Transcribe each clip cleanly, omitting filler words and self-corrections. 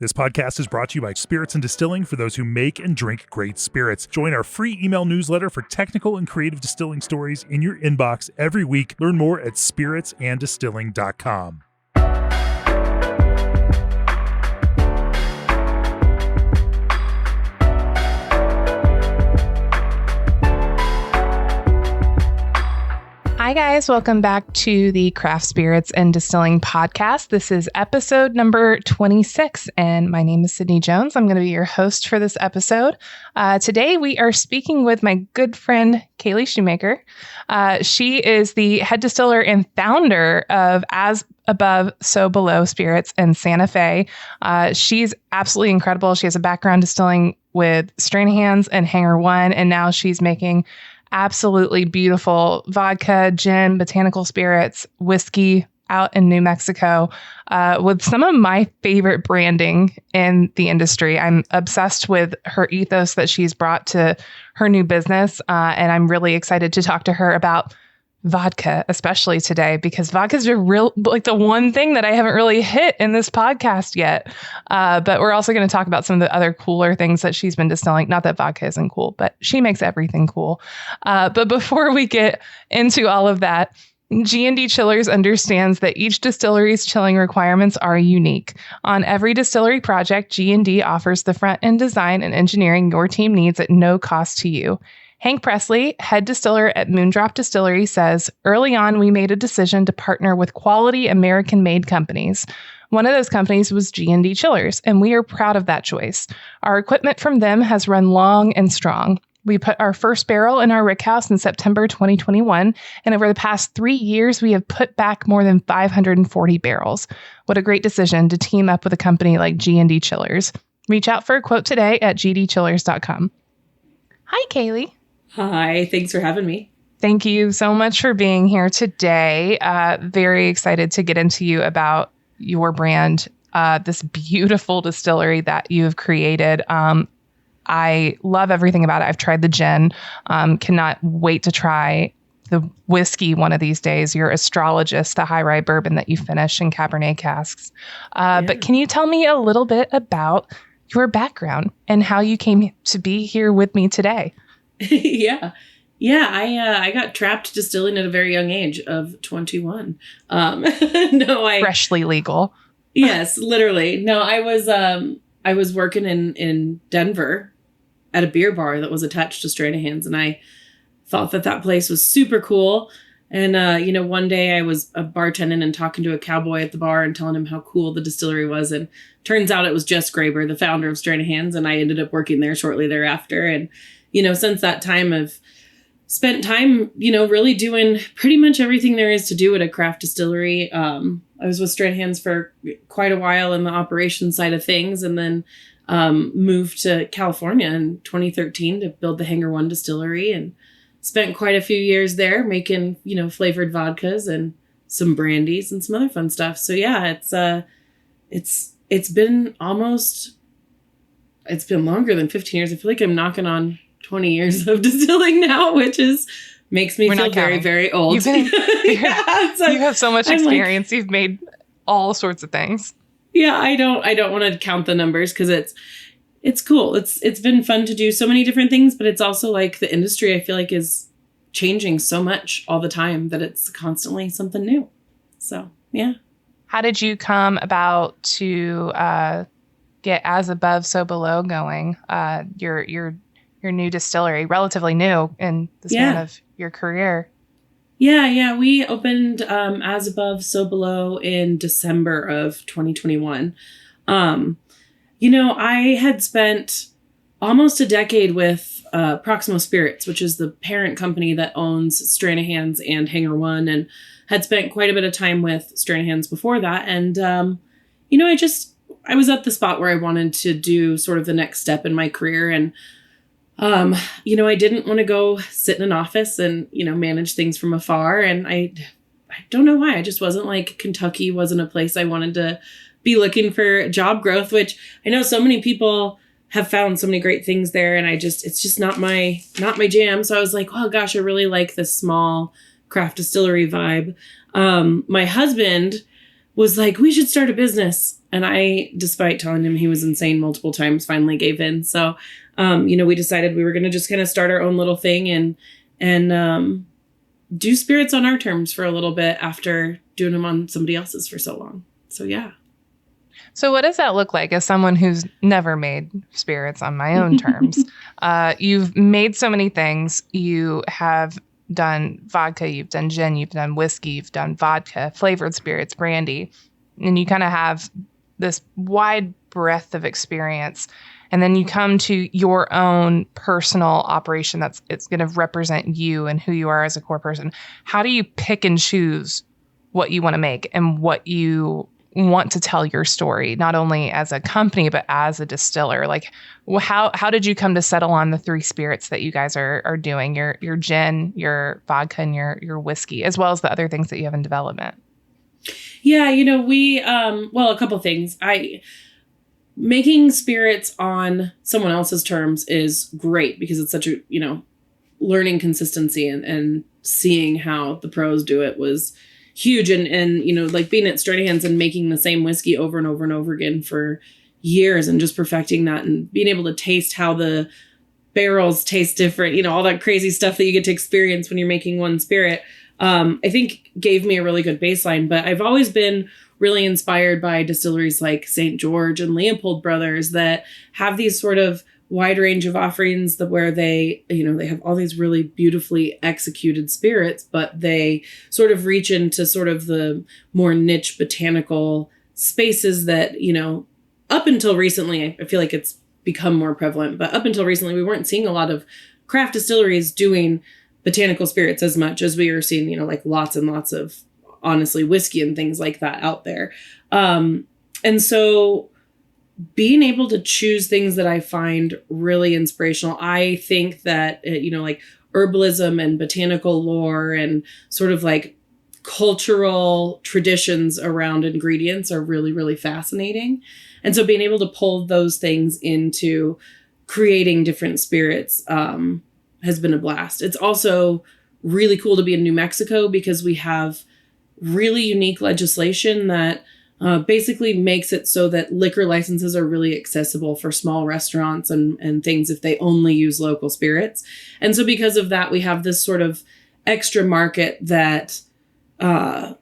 This podcast is brought to you by Spirits and Distilling for those who make and drink great spirits. Join our free email newsletter for technical and creative distilling stories in your inbox every week. Learn more at spiritsanddistilling.com. Hi guys, welcome back to the Craft Spirits and Distilling podcast. This is episode number 26, and my name is Sydney Jones. I'm going to be your host for this episode. Today we are speaking with my good friend, Caley Shoemaker. She is the head distiller and founder of As Above, So Below Spirits in Santa Fe. She's absolutely incredible. She has a background distilling with Stranahan's and Hangar One, and now she's making absolutely beautiful vodka, gin, botanical spirits, whiskey out in New Mexico with some of my favorite branding in the industry. I'm obsessed with her ethos that she's brought to her new business. And I'm really excited to talk to her about vodka, especially today, because vodka is the one thing that I haven't really hit in this podcast yet. But we're also going to talk about some of the other cooler things that she's been distilling. Not that vodka isn't cool, but she makes everything cool. But before we get into all of that, G&D Chillers understands that each distillery's chilling requirements are unique. On every distillery project, G&D offers the front-end design and engineering your team needs at no cost to you. Hank Presley, head distiller at Moondrop Distillery, says, "Early on, we made a decision to partner with quality American-made companies. One of those companies was G&D Chillers, and we are proud of that choice. Our equipment from them has run long and strong. We put our first barrel in our rickhouse in September 2021, and over the past 3 years, we have put back more than 540 barrels. What a great decision to team up with a company like G&D Chillers. Reach out for a quote today at gdchillers.com. Hi, Caley. Hi, thanks for having me. Thank you so much for being here today. Very excited to get into you about your brand, this beautiful distillery that you've created. I love everything about it. I've tried the gin, cannot wait to try the whiskey one of these days, your astrologist, the high rye bourbon that you finish in Cabernet casks. But can you tell me a little bit about your background and how you came to be here with me today? Yeah. I got trapped distilling at a very young age of 21. Freshly legal. Yes, literally. No, I was working in Denver at a beer bar that was attached to Stranahan's, and I thought that place was super cool. And one day I was bartending and talking to a cowboy at the bar and telling him how cool the distillery was, and turns out it was Jess Graber, the founder of Stranahan's, and I ended up working there shortly thereafter. And since that time, I've spent time, really doing pretty much everything there is to do at a craft distillery. I was with Stranahan's for quite a while in the operations side of things, and then moved to California in 2013 to build the Hangar One distillery, and spent quite a few years there making, flavored vodkas and some brandies and some other fun stuff. So yeah, it's been longer than 15 years. I feel like I'm knocking on 20 years of distilling now, which makes me feel very, very old. You have so much experience. You've made all sorts of things. Yeah, I don't want to count the numbers because it's cool. It's been fun to do so many different things, but it's also like the industry, I feel like, is changing so much all the time that it's constantly something new. So, yeah. How did you come about to get As Above, So Below going? Your new distillery, relatively new in the span of your career. Yeah. We opened As Above, So Below in December of 2021. I had spent almost a decade with Proximo Spirits, which is the parent company that owns Stranahan's and Hangar One, and had spent quite a bit of time with Stranahan's before that. And, I was at the spot where I wanted to do sort of the next step in my career. And I didn't want to go sit in an office and, manage things from afar. And I don't know why. I just wasn't like Kentucky wasn't a place I wanted to be looking for job growth, which I know so many people have found so many great things there. And it's just not my jam. So I was like, oh gosh, I really like this small craft distillery vibe. My husband was like, we should start a business. And I, despite telling him he was insane multiple times, finally gave in. So, we decided we were going to just kind of start our own little thing and do spirits on our terms for a little bit after doing them on somebody else's for so long. So, yeah. So what does that look like as someone who's never made spirits on my own terms? You've made so many things. You have done vodka, you've done gin, you've done whiskey, you've done vodka, flavored spirits, brandy, and you kind of have this wide breadth of experience. And then you come to your own personal operation it's going to represent you and who you are as a core person. How do you pick and choose what you want to make and what you want to tell your story, not only as a company, but as a distiller? Like, how did you come to settle on the 3 spirits that you guys are doing, your gin, your vodka, and your whiskey, as well as the other things that you have in development? Yeah, we, a couple things. Making spirits on someone else's terms is great because it's such a, learning consistency and seeing how the pros do it was huge. And like being at Straight Hands and making the same whiskey over and over and over again for years and just perfecting that and being able to taste how the barrels taste different, all that crazy stuff that you get to experience when you're making one spirit, I think gave me a really good baseline. But I've always been really inspired by distilleries like St. George and Leopold Brothers that have these sort of wide range of offerings where they have all these really beautifully executed spirits, but they sort of reach into sort of the more niche botanical spaces that, up until recently, I feel like it's become more prevalent, but up until recently, we weren't seeing a lot of craft distilleries doing botanical spirits as much as we were seeing, like lots and lots of, honestly, whiskey and things like that out there. And so being able to choose things that I find really inspirational, I think that, like herbalism and botanical lore and sort of like cultural traditions around ingredients are really, really fascinating. And so being able to pull those things into creating different spirits has been a blast. It's also really cool to be in New Mexico because we have really unique legislation that basically makes it so that liquor licenses are really accessible for small restaurants and things if they only use local spirits. And so because of that, we have this sort of extra market that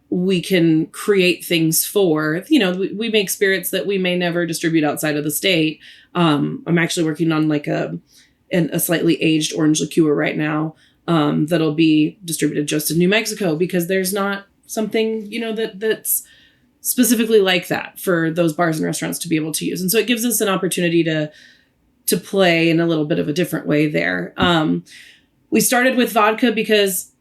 we can create things for. We make spirits that we may never distribute outside of the state. I'm actually working on like a slightly aged orange liqueur right now that'll be distributed just in New Mexico because there's not something, that's specifically like that for those bars and restaurants to be able to use. And so it gives us an opportunity to play in a little bit of a different way there. We started with vodka because,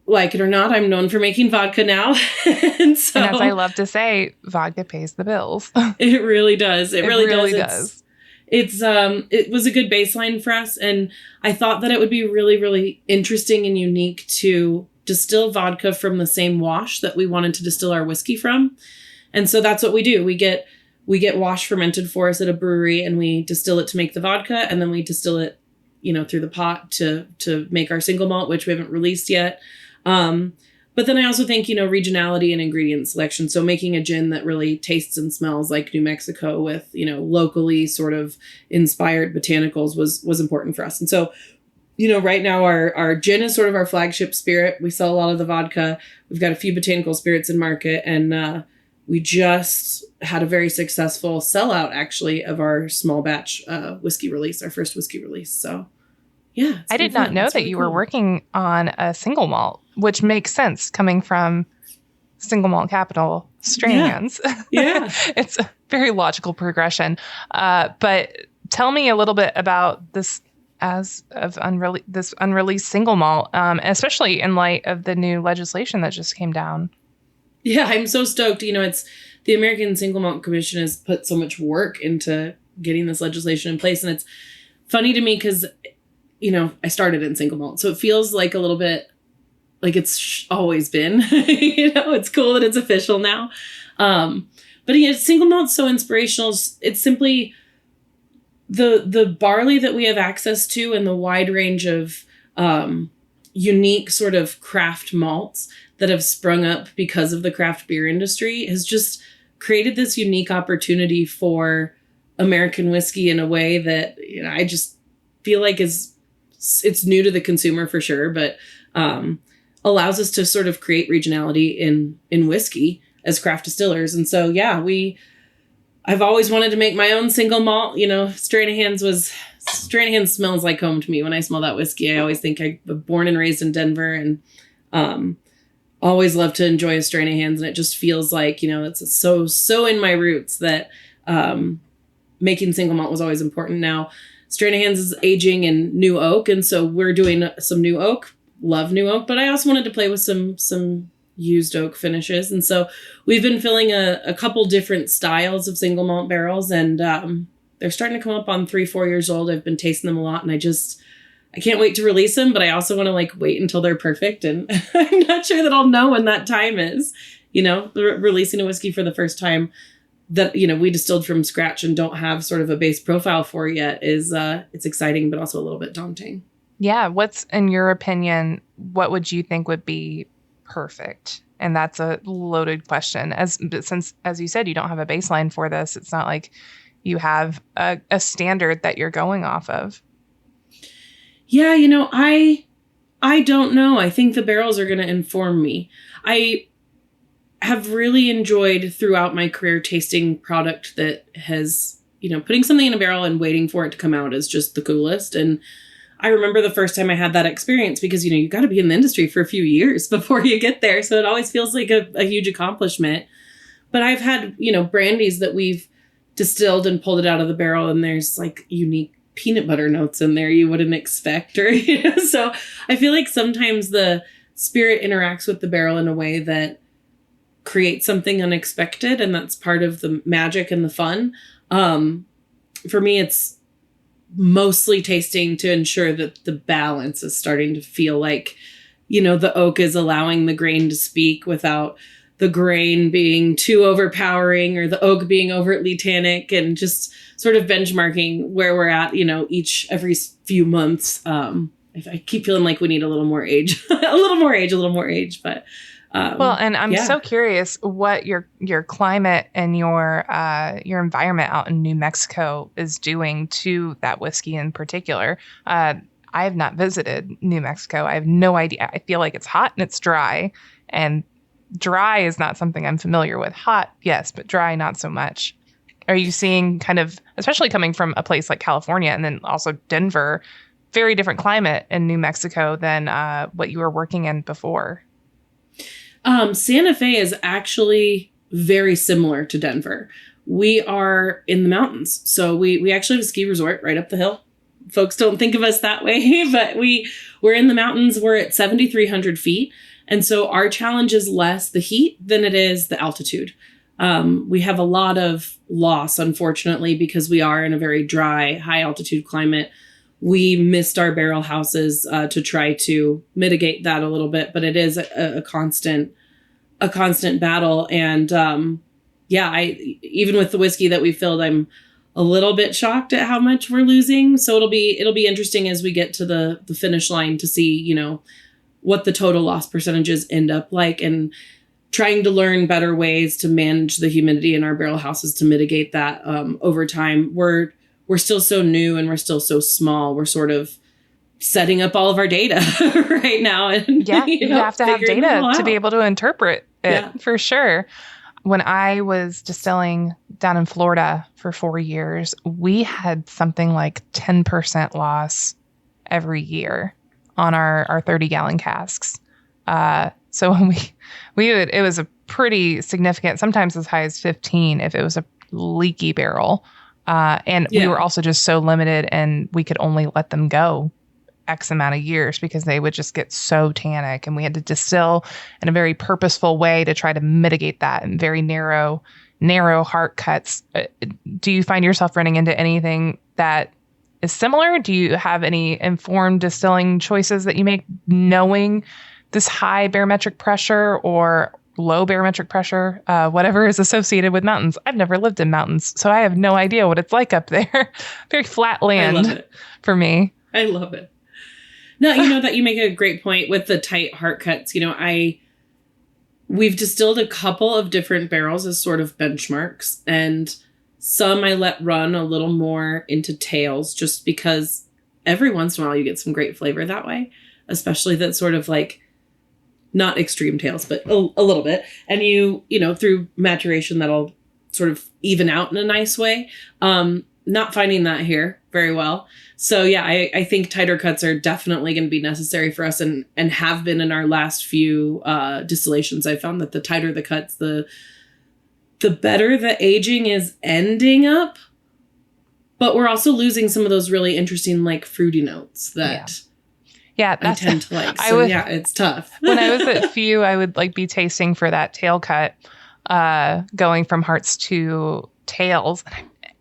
like it or not, I'm known for making vodka now. and as I love to say, vodka pays the bills. It really does. It really does. It was a good baseline for us. And I thought that it would be really, really interesting and unique to distill vodka from the same wash that we wanted to distill our whiskey from. And so that's what we do. We get wash fermented for us at a brewery and we distill it to make the vodka. And then we distill it, through the pot to make our single malt, which we haven't released yet. But then I also think, regionality and ingredient selection. So making a gin that really tastes and smells like New Mexico with, locally sort of inspired botanicals was important for us. And so, right now our gin is sort of our flagship spirit. We sell a lot of the vodka. We've got a few botanical spirits in market. And we just had a very successful sellout, actually, of our small batch whiskey release, our first whiskey release. So, yeah. I did not know that you were working on a single malt, which makes sense coming from single malt capital, Straight Hands. Yeah. It's a very logical progression. But tell me a little bit about this this unreleased single malt, especially in light of the new legislation that just came down. Yeah, I'm so stoked. It's the American Single Malt Commission has put so much work into getting this legislation in place. And it's funny to me because, I started in single malt. So it feels like a little bit like it's always been, it's cool that it's official now. But single malt's so inspirational. It's simply the barley that we have access to and the wide range of, unique sort of craft malts that have sprung up because of the craft beer industry has just created this unique opportunity for American whiskey in a way that, you know, I just feel like it's new to the consumer for sure, but allows us to sort of create regionality in whiskey as craft distillers. And so, yeah, I've always wanted to make my own single malt. You know, Stranahan's smells like home to me. When I smell that whiskey, I always think I was born and raised in Denver, and always love to enjoy a Stranahan's. And it just feels like, you know, it's so in my roots that making single malt was always important. Now, Stranahan's is aging in new oak, and so we're doing some new oak. Love new oak, but I also wanted to play with some used oak finishes. And so we've been filling a couple different styles of single malt barrels, and they're starting to come up on 3-4 years old. I've been tasting them a lot, and I can't wait to release them, but I also want to like wait until they're perfect. And I'm not sure that I'll know when that time is, you know, releasing a whiskey for the first time that, you know, we distilled from scratch and don't have sort of a base profile for yet is it's exciting, but also a little bit daunting. Yeah. What's, in your opinion, what would you think would be perfect? And that's a loaded question. Since, as you said, you don't have a baseline for this, it's not like you have a standard that you're going off of. Yeah, you know, I don't know. I think the barrels are going to inform me. I have really enjoyed throughout my career tasting product that has, you know, putting something in a barrel and waiting for it to come out is just the coolest. And I remember the first time I had that experience because, you know, you got to be in the industry for a few years before you get there. So it always feels like a huge accomplishment. But I've had, you know, brandies that we've distilled and pulled it out of the barrel, and there's like unique peanut butter notes in there you wouldn't expect. Or, you know, so I feel like sometimes the spirit interacts with the barrel in a way that creates something unexpected, and that's part of the magic and the fun. For me, it's mostly tasting to ensure that the balance is starting to feel like, you know, the oak is allowing the grain to speak without the grain being too overpowering or the oak being overtly tannic, and just sort of benchmarking where we're at, you know, every few months. I keep feeling like we need a little more age, a little more age, but well, and I'm so curious what your climate and your environment out in New Mexico is doing to that whiskey in particular. I have not visited New Mexico. I have no idea. I feel like it's hot and it's dry, and dry is not something I'm familiar with. Hot, yes, but dry, not so much. Are you seeing kind of, especially coming from a place like California and then also Denver, very different climate in New Mexico than what you were working in before? Santa Fe is actually very similar to Denver. We are in the mountains. So we actually have a ski resort right up the hill. Folks don't think of us that way, but we're in the mountains. We're at 7,300 feet. And so our challenge is less the heat than it is the altitude. We have a lot of loss, unfortunately, because we are in a very dry, high altitude climate. We missed our barrel houses to try to mitigate that a little bit, but it is a constant battle. And even with the whiskey that we filled, I'm a little bit shocked at how much we're losing. So it'll be interesting as we get to the finish line to see, you know, what the total loss percentages end up like, and trying to learn better ways to manage the humidity in our barrel houses to mitigate that over time. We're still so new and we're still so small. We're sort of setting up all of our data right now. And yeah, you have to have data to be able to interpret it, for sure. When I was distilling down in Florida for 4 years, we had something like 10% loss every year on our 30-gallon casks. So when it was a pretty significant, sometimes as high as 15 if it was a leaky barrel. We were also just so limited, and we could only let them go X amount of years because they would just get so tannic, and we had to distill in a very purposeful way to try to mitigate that in very narrow heart cuts. Do you find yourself running into anything that is similar? Do you have any informed distilling choices that you make knowing this high barometric pressure or low barometric pressure, whatever is associated with mountains? I've never lived in mountains, so I have no idea what it's like up there. Very flat land for me. I love it. No, you know that you make a great point with the tight heart cuts. You know, we've distilled a couple of different barrels as sort of benchmarks, and some I let run a little more into tails just because every once in a while you get some great flavor that way, especially that sort of like not extreme tails, but a little bit. And you know, through maturation, that'll sort of even out in a nice way. Not finding that here very well. So yeah, I think tighter cuts are definitely going to be necessary for us and have been in our last few distillations. I found that the tighter the cuts, the better the aging is ending up. But we're also losing some of those really interesting, like, fruity notes that I tend to like. So it's tough. When I was at Few, I would like be tasting for that tail cut, going from hearts to tails.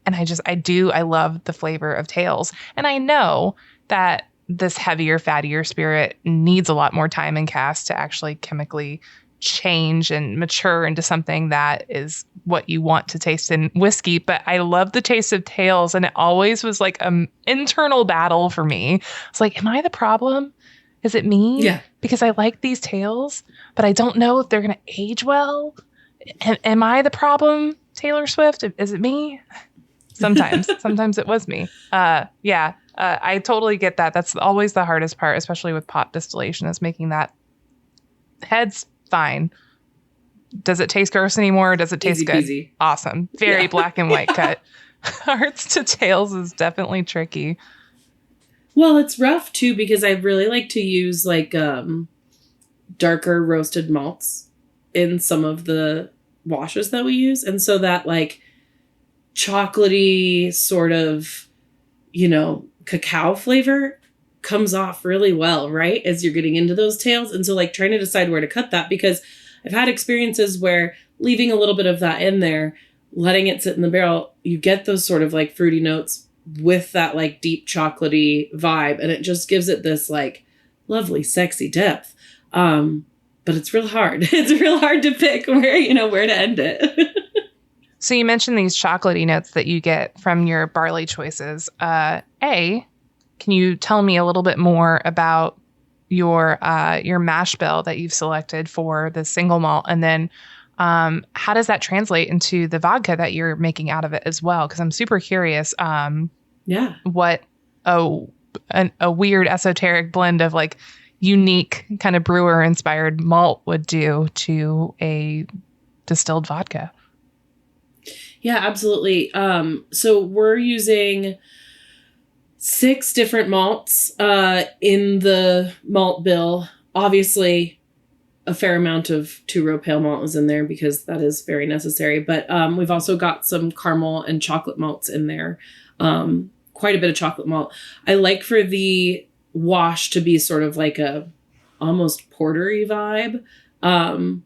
And I love the flavor of tails. And I know that this heavier, fattier spirit needs a lot more time in cask to actually chemically change and mature into something that is what you want to taste in whiskey. But I love the taste of tails. And it always was like an internal battle for me. It's like, am I the problem? Is it me? Yeah. Because I like these tails, but I don't know if they're going to age well. Am I the problem, Taylor Swift? Is it me? Sometimes it was me. I totally get that. That's always the hardest part, especially with pot distillation, is making that. Head's fine. Does it taste gross anymore? Or does it taste Easy good? peasy. Awesome. Very black and white cut. Hearts to tails is definitely tricky. Well, it's rough too, because I really like to use like darker roasted malts in some of the washes that we use. And so that like chocolatey sort of, you know, cacao flavor comes off really well, right? As you're getting into those tails. And so like trying to decide where to cut that, because I've had experiences where leaving a little bit of that in there, letting it sit in the barrel, you get those sort of like fruity notes with that like deep chocolatey vibe. And it just gives it this like lovely, sexy depth. But it's real hard. It's real hard to pick where to end it. So you mentioned these chocolatey notes that you get from your barley choices. Can you tell me a little bit more about your mash bill that you've selected for the single malt? And then how does that translate into the vodka that you're making out of it as well? Because I'm super curious what a weird esoteric blend of like unique kind of brewer inspired malt would do to a distilled vodka. Yeah, absolutely. So we're using 6 different malts in the malt bill. Obviously, a fair amount of 2-row pale malt is in there because that is very necessary. But we've also got some caramel and chocolate malts in there. Quite a bit of chocolate malt. I like for the wash to be sort of like a almost portery vibe. An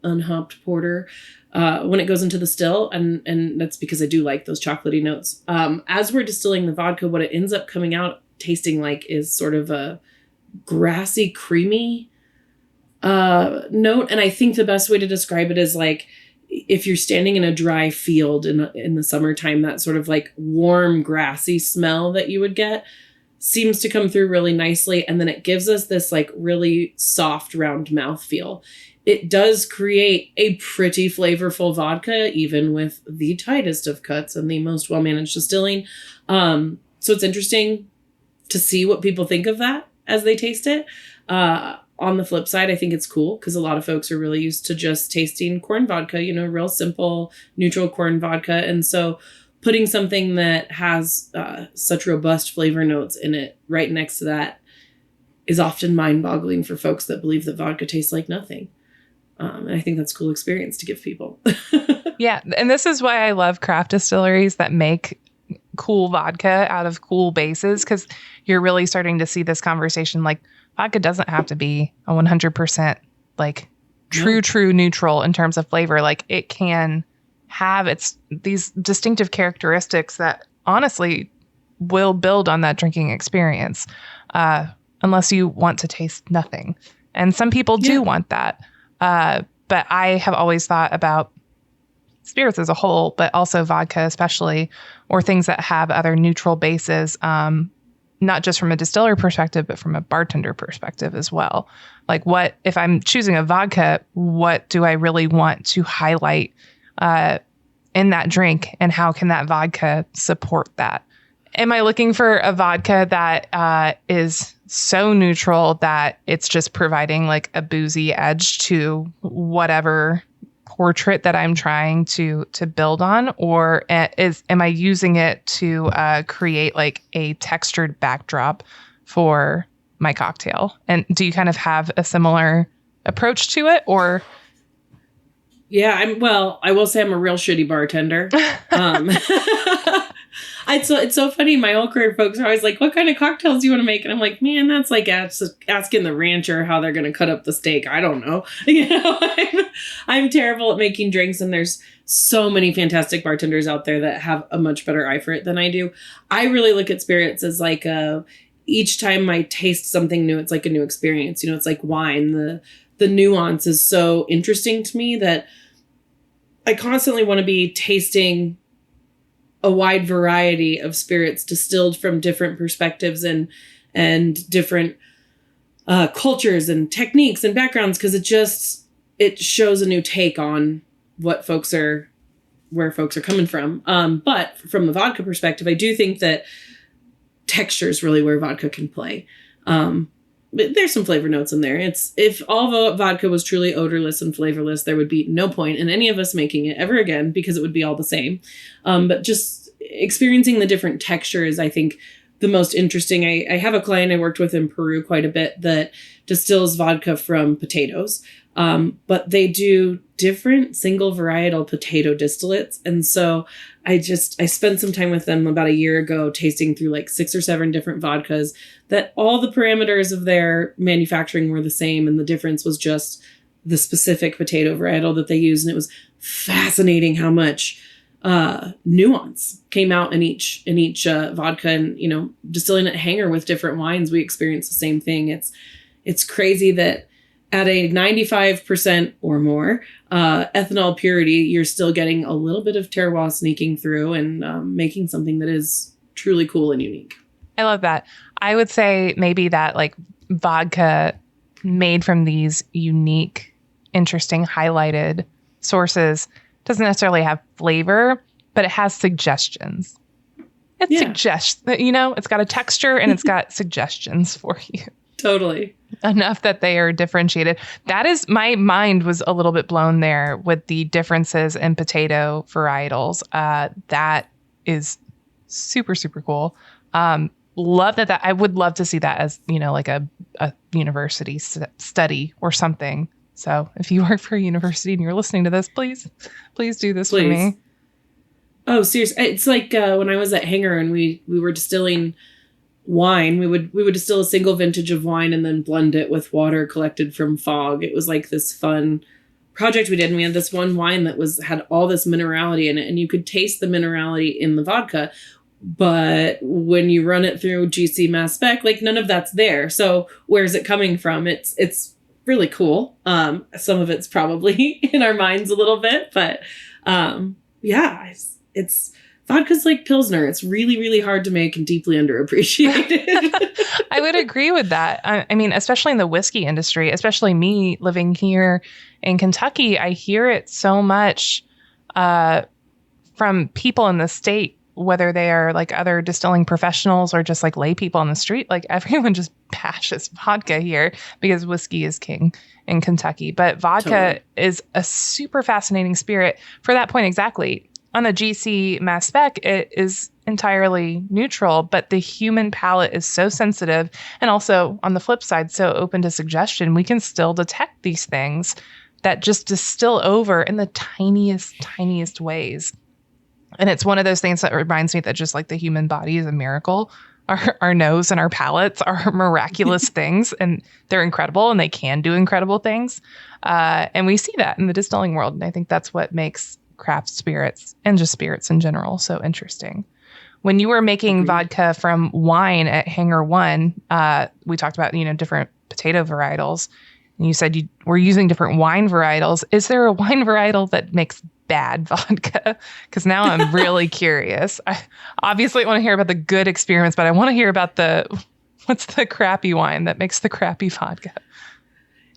unhopped porter. When it goes into the still, and that's because I do like those chocolatey notes. As we're distilling the vodka, what it ends up coming out tasting like is sort of a grassy, creamy note. And I think the best way to describe it is like if you're standing in a dry field in the summertime, that sort of like warm, grassy smell that you would get seems to come through really nicely. And then it gives us this like really soft, round mouthfeel. It does create a pretty flavorful vodka, even with the tightest of cuts and the most well-managed distilling. So it's interesting to see what people think of that as they taste it. On the flip side, I think it's cool because a lot of folks are really used to just tasting corn vodka, real simple, neutral corn vodka. And so putting something that has such robust flavor notes in it right next to that is often mind-boggling for folks that believe that vodka tastes like nothing. And I think that's a cool experience to give people. Yeah. And this is why I love craft distilleries that make cool vodka out of cool bases, because you're really starting to see this conversation. Like vodka doesn't have to be a 100% like true neutral in terms of flavor. Like it can have these distinctive characteristics that honestly will build on that drinking experience, unless you want to taste nothing. And some people do want that. But I have always thought about spirits as a whole, but also vodka especially, or things that have other neutral bases, not just from a distiller perspective, but from a bartender perspective as well. Like what, if I'm choosing a vodka, what do I really want to highlight in that drink, and how can that vodka support that? Am I looking for a vodka that is so neutral that it's just providing like a boozy edge to whatever portrait that I'm trying to build on? Or am I using it to create like a textured backdrop for my cocktail? And do you kind of have a similar approach to it, or? Yeah, I will say I'm a real shitty bartender. It's so funny. My whole career, folks are always like, what kind of cocktails do you want to make? And I'm like, man, that's like asking the rancher how they're going to cut up the steak. I don't know. I'm terrible at making drinks, and there's so many fantastic bartenders out there that have a much better eye for it than I do. I really look at spirits as like each time I taste something new, it's like a new experience. It's like wine. The nuance is so interesting to me that I constantly want to be tasting a wide variety of spirits distilled from different perspectives and different cultures and techniques and backgrounds, because it shows a new take on where folks are coming from. But from the vodka perspective, I do think that texture is really where vodka can play. But there's some flavor notes in there. If all vodka was truly odorless and flavorless, there would be no point in any of us making it ever again, because it would be all the same. But just experiencing the different textures, I think the most interesting. I have a client I worked with in Peru quite a bit that distills vodka from potatoes. But they do different single varietal potato distillates. And so I spent some time with them about a year ago tasting through like 6 or 7 different vodkas that all the parameters of their manufacturing were the same. And the difference was just the specific potato varietal that they used. And it was fascinating how much nuance came out in each vodka. And, distilling at Hanger with different wines, we experienced the same thing. It's crazy that at a 95% or more ethanol purity, you're still getting a little bit of terroir sneaking through and making something that is truly cool and unique. I love that. I would say maybe that like vodka made from these unique, interesting, highlighted sources doesn't necessarily have flavor, but it has suggestions. It suggests that, it's got a texture and it's got suggestions for you. Totally. Enough that they are differentiated. That is, my mind was a little bit blown there with the differences in potato varietals. That is super, super cool. Love that. I would love to see that as, like a university study or something. So if you work for a university and you're listening to this, please do this for me. Oh, seriously. It's like when I was at Hanger and we were distilling wine, we would distill a single vintage of wine and then blend it with water collected from fog. It was like this fun project we did, and we had this one wine that had all this minerality in it, and you could taste the minerality in the vodka, but when you run it through GC mass spec, like none of that's there. So where's it coming from? It's really cool. Some of it's probably in our minds a little bit, but it's vodka's like Pilsner. It's really, really hard to make and deeply underappreciated. I would agree with that. I mean, especially in the whiskey industry, especially me living here in Kentucky, I hear it so much from people in the state, whether they are like other distilling professionals or just like lay people on the street. Like everyone just bashes vodka here because whiskey is king in Kentucky. But vodka is a super fascinating spirit for that point exactly. On the GC mass spec, it is entirely neutral, but the human palate is so sensitive, and also on the flip side, so open to suggestion. We can still detect these things that just distill over in the tiniest ways. And it's one of those things that reminds me that just like the human body is a miracle. Our nose and our palates are miraculous things, and they're incredible, and they can do incredible things. And we see that in the distilling world. And I think that's what makes craft spirits and just spirits in general so interesting. When you were making vodka from wine at Hanger 1, we talked about, different potato varietals. And you said you were using different wine varietals. Is there a wine varietal that makes bad vodka? Because now I'm really curious. I obviously want to hear about the good experiments, but I want to hear about what's the crappy wine that makes the crappy vodka?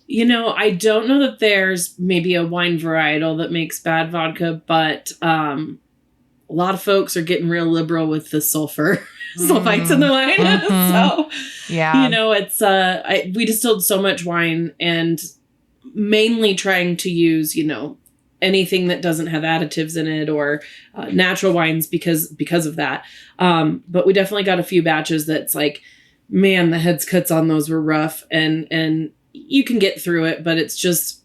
I don't know that there's maybe a wine varietal that makes bad vodka, but a lot of folks are getting real liberal with the sulfites in the wine. So, yeah, it's we distilled so much wine and mainly trying to use, anything that doesn't have additives in it or natural wines because of that. But we definitely got a few batches that's like, man, the heads cuts on those were rough and you can get through it, but it's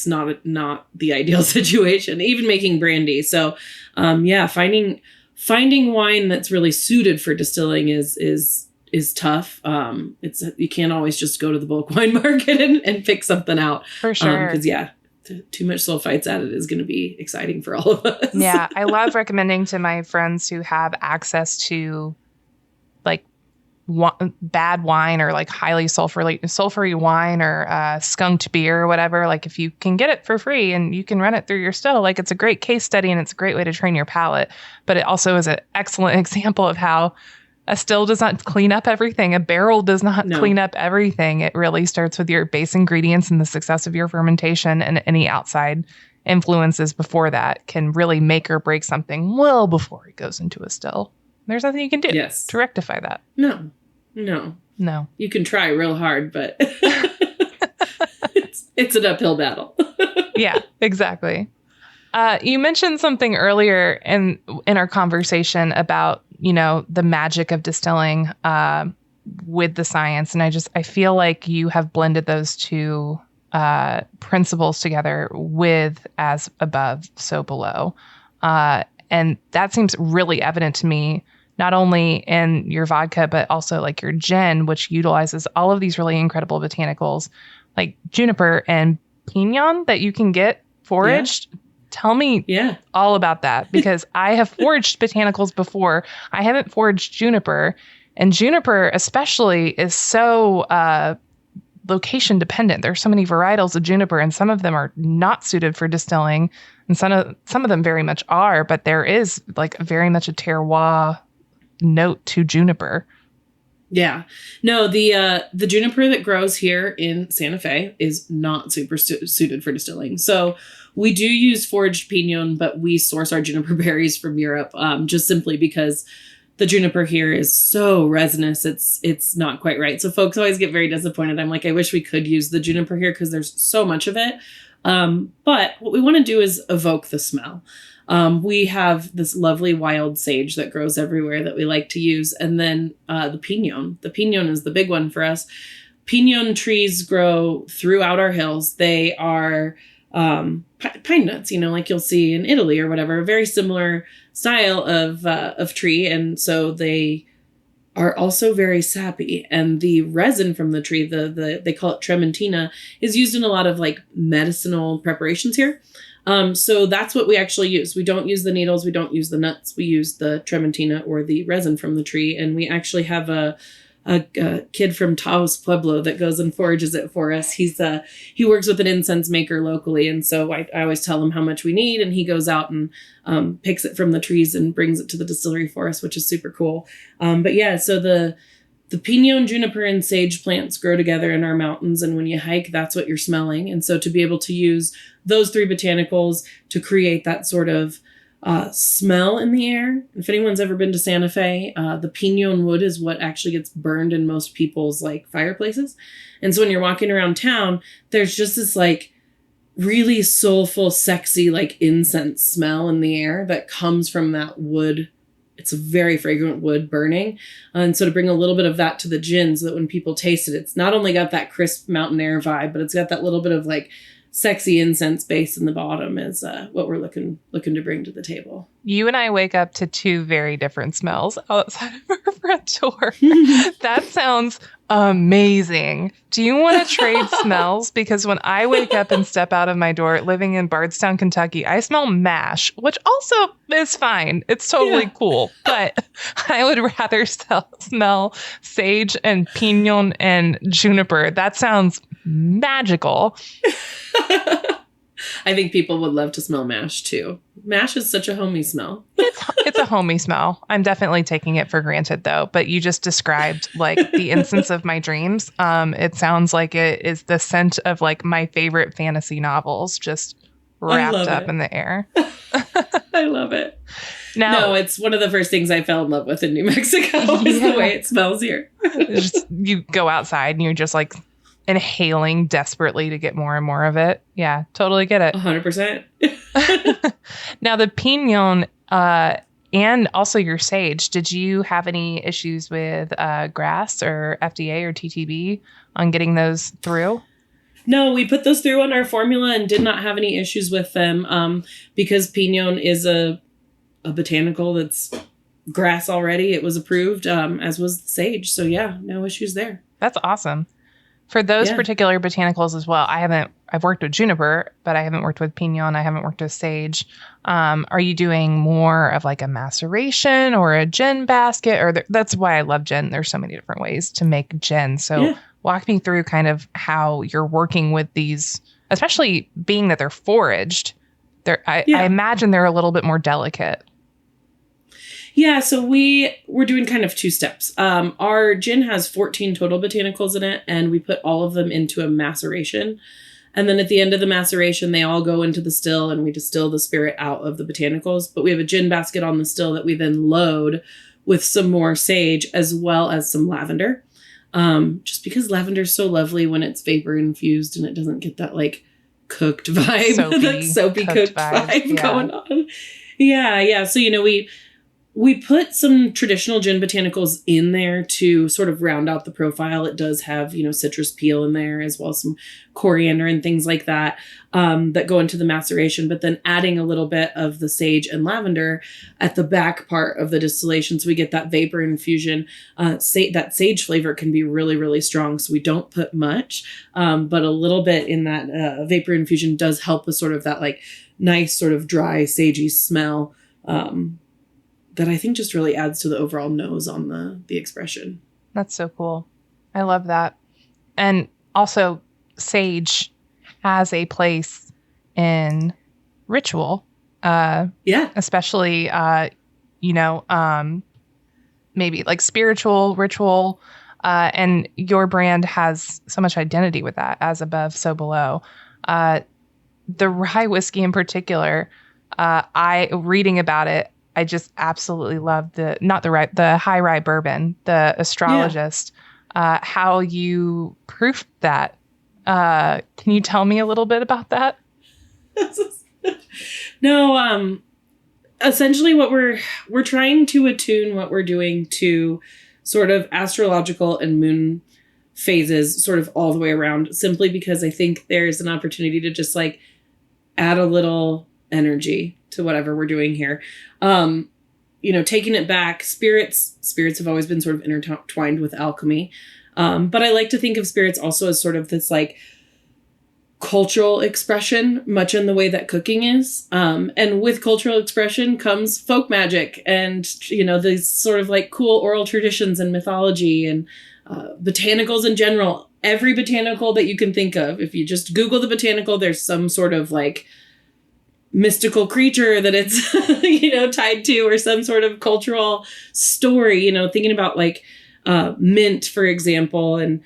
not the ideal situation, even making brandy. So, finding wine that's really suited for distilling is tough. You can't always just go to the bulk wine market and pick something out. For sure. Because too much sulfites added is going to be exciting for all of us. Yeah. I love recommending to my friends who have access to like bad wine or like highly sulfury wine or skunked beer or whatever. Like if you can get it for free and you can run it through your still, like it's a great case study and it's a great way to train your palate. But it also is an excellent example of how a still does not clean up everything. A barrel does not clean up everything. It really starts with your base ingredients and the success of your fermentation, and any outside influences before that can really make or break something well before it goes into a still. There's nothing you can do to rectify that. No. You can try real hard, but it's an uphill battle. Yeah, exactly. You mentioned something earlier in our conversation about, the magic of distilling with the science. And I feel like you have blended those two principles together with as above, so below. And that seems really evident to me, not only in your vodka, but also like your gin, which utilizes all of these really incredible botanicals like juniper and pinon that you can get foraged. Yeah. Tell me all about that, because I have foraged botanicals before. I haven't foraged juniper, and juniper especially is so location dependent. There's so many varietals of juniper, and some of them are not suited for distilling, and some of them very much are, but there is like very much a terroir note to juniper. Yeah. No, the juniper that grows here in Santa Fe is not super suited for distilling. So we do use foraged pinon, but we source our juniper berries from Europe, just simply because the juniper here is so resinous. It's not quite right. So folks always get very disappointed. I'm like, I wish we could use the juniper here because there's so much of it. But what we want to do is evoke the smell. We have this lovely wild sage that grows everywhere that we like to use. And then the pinon. The pinon is the big one for us. Pinon trees grow throughout our hills. They are pine nuts, like you'll see in Italy or whatever, a very similar style of tree. And so they are also very sappy. And the resin from the tree, they call it trementina, is used in a lot of like medicinal preparations here. So that's what we actually use. We don't use the needles. We don't use the nuts. We use the trementina or the resin from the tree. And we actually have a kid from Taos Pueblo that goes and forages it for us. He works with an incense maker locally. And so I always tell him how much we need, and he goes out and picks it from the trees and brings it to the distillery for us, which is super cool. But yeah, so the pinon, juniper, and sage plants grow together in our mountains. And when you hike, that's what you're smelling. And so to be able to use those three botanicals to create that sort of smell in the air. If anyone's ever been to Santa Fe, the pinon wood is what actually gets burned in most people's like fireplaces. And so when you're walking around town, there's just this like really soulful, sexy, like incense smell in the air that comes from that wood. It's a very fragrant wood burning. And so to bring a little bit of that to the gin so that when people taste it, it's not only got that crisp mountain air vibe, but it's got that little bit of like sexy incense base in the bottom is what we're looking to bring to the table. You and I wake up to two very different smells outside of our front door. That sounds amazing. Do you want to trade smells? Because when I wake up and step out of my door living in Bardstown, Kentucky, I smell mash, which also is fine. It's totally cool. But I would rather smell sage and pinon and juniper. That sounds magical. I think people would love to smell mash too. Mash is such a homey smell. It's a homey smell. I'm definitely taking it for granted though, but you just described like the instance of my dreams. It sounds like it is the scent of like my favorite fantasy novels just wrapped up in the air. I love it. Now, no, it's one of the first things I fell in love with in New Mexico is the way it smells here. You go outside and you're just like inhaling desperately to get more and more of it. Yeah, totally get it. 100%. Now the Pignon and also your sage, did you have any issues with GRAS or FDA or TTB on getting those through? No, we put those through on our formula and did not have any issues with them because Pignon is a botanical that's GRAS already. It was approved, as was the sage. So yeah, no issues there. That's awesome. For those particular botanicals as well, I've worked with juniper, but I haven't worked with Pignon. I haven't worked with sage. Are you doing more of like a maceration or a gin basket? Or that's why I love gin. There's so many different ways to make gin. So walk me through kind of how you're working with these, especially being that they're foraged. I imagine they're a little bit more delicate. Yeah, so we're doing kind of two steps. Our gin has 14 total botanicals in it, and we put all of them into a maceration. And then at the end of the maceration, they all go into the still, and we distill the spirit out of the botanicals. But we have a gin basket on the still that we then load with some more sage as well as some lavender. Just because lavender is so lovely when it's vapor infused and it doesn't get that like cooked vibe, that soapy cooked vibe going on. Yeah. So, we put some traditional gin botanicals in there to sort of round out the profile. It does have, citrus peel in there as well as some coriander and things like that, that go into the maceration, but then adding a little bit of the sage and lavender at the back part of the distillation. So we get that vapor infusion. That sage flavor can be really, really strong. So we don't put much, but a little bit in that vapor infusion does help with sort of that like nice sort of dry, sagey smell, that I think just really adds to the overall nose on the expression. That's so cool. I love that. And also sage has a place in ritual. Especially, maybe like spiritual ritual. And your brand has so much identity with that, as above, so below. The rye whiskey in particular, reading about it, I just absolutely love the high rye bourbon, the astrologist, how you proofed that. Can you tell me a little bit about that? No, essentially what we're trying to attune what we're doing to sort of astrological and moon phases sort of all the way around, simply because I think there's an opportunity to just like add a little energy to whatever we're doing here. Taking it back, spirits have always been sort of intertwined with alchemy. But I like to think of spirits also as sort of this like cultural expression, much in the way that cooking is. And with cultural expression comes folk magic and, these sort of like cool oral traditions and mythology and botanicals in general. Every botanical that you can think of, if you just Google the botanical, there's some sort of like mystical creature that it's, tied to, or some sort of cultural story, thinking about like mint, for example, and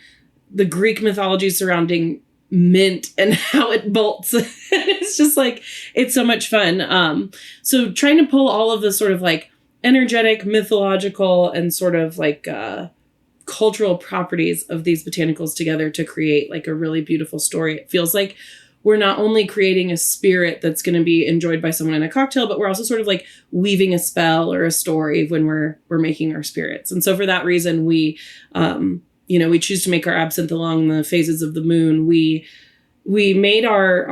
the Greek mythology surrounding mint and how it bolts. It's just like, it's so much fun. So trying to pull all of the sort of like energetic, mythological, and sort of like cultural properties of these botanicals together to create like a really beautiful story. It feels like we're not only creating a spirit that's going to be enjoyed by someone in a cocktail, but we're also sort of like weaving a spell or a story when we're making our spirits. And so for that reason, we choose to make our absinthe along the phases of the moon. We made our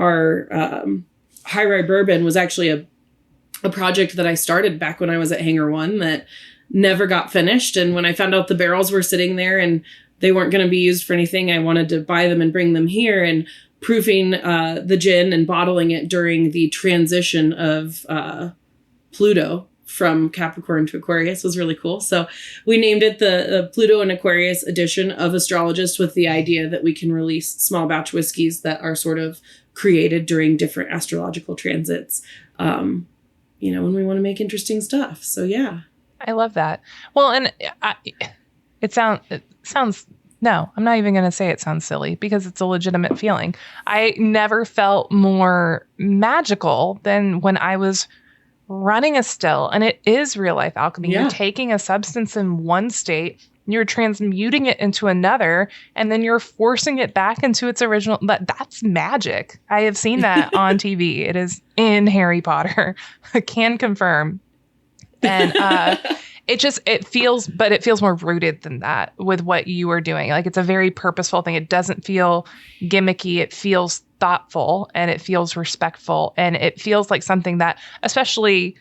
high rye bourbon was actually a project that I started back when I was at Hangar One that never got finished. And when I found out the barrels were sitting there and they weren't going to be used for anything, I wanted to buy them and bring them here. And proofing the gin and bottling it during the transition of Pluto from Capricorn to Aquarius was really cool. So we named it the Pluto and Aquarius edition of Astrologist, with the idea that we can release small batch whiskeys that are sort of created during different astrological transits, when we want to make interesting stuff. So, yeah. I love that. Well, and it sounds, no, I'm not even going to say it sounds silly because it's a legitimate feeling. I never felt more magical than when I was running a still, and it is real life alchemy. Yeah. You're taking a substance in one state, you're transmuting it into another, and then you're forcing it back into its original. That's magic. I have seen that on TV. It is in Harry Potter. I can confirm. And it feels more rooted than that with what you are doing. Like, it's a very purposeful thing. It doesn't feel gimmicky. It feels thoughtful, and it feels respectful, and it feels like something that, especially